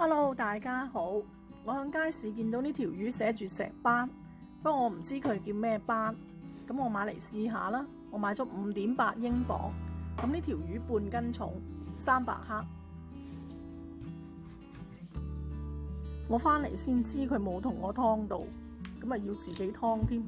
Hello， 大家好。我喺街市見到呢條魚寫住石斑，不過我唔知佢叫咩斑，咁我買嚟試下啦。我買咗5.8英鎊，咁呢條魚半斤重，300克。我返嚟先知佢冇同我劏到，咁啊要自己劏添。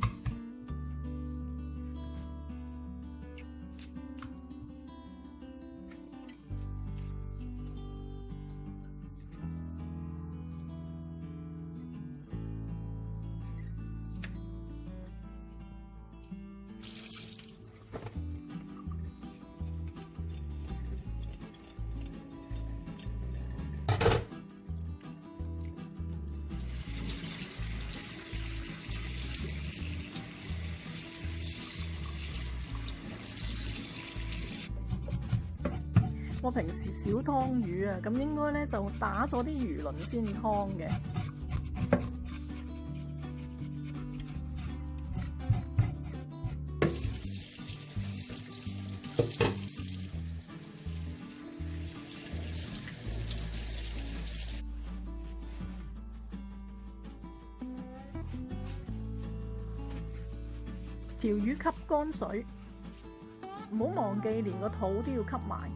我平時少劏魚啊，咁應該咧就打咗啲魚鱗先劏嘅。條魚吸乾水，唔好忘記連個肚都要吸埋。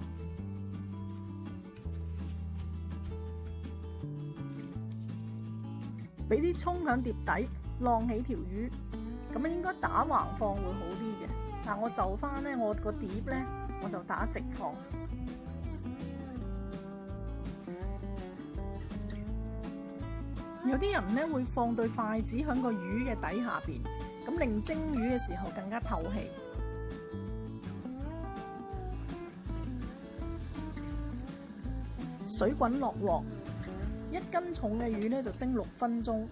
俾啲葱響碟底，晾起條魚，咁應該打橫放會好啲嘅。但我就翻呢，我個碟呢，我就打直放。有啲人呢會放對筷子響個魚嘅底下邊，咁令蒸魚嘅時候更加透氣。水滾落鑊。1斤重嘅魚呢就蒸6分鐘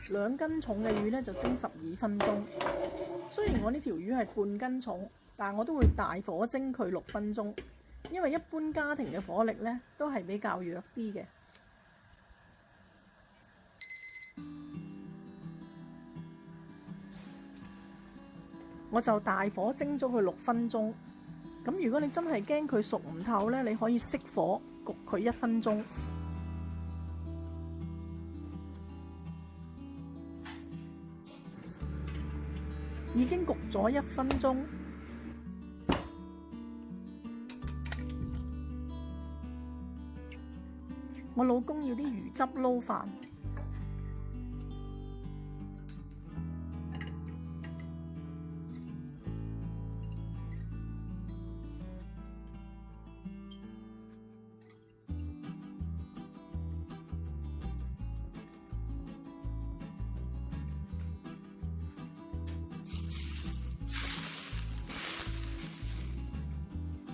，2斤重嘅魚呢就蒸12分鐘。雖然我呢條魚係半斤重，但我都會大火蒸佢6分鐘，因為一般家庭嘅火力呢都係比較弱啲嘅。我就大火蒸咗佢6分鐘。咁如果你真係驚佢熟唔透呢，你可以熄火焗佢1分鐘。已經焗咗1分鐘，我老公要啲魚汁撈飯，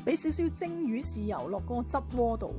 俾少少蒸魚豉油落嗰個汁鍋度。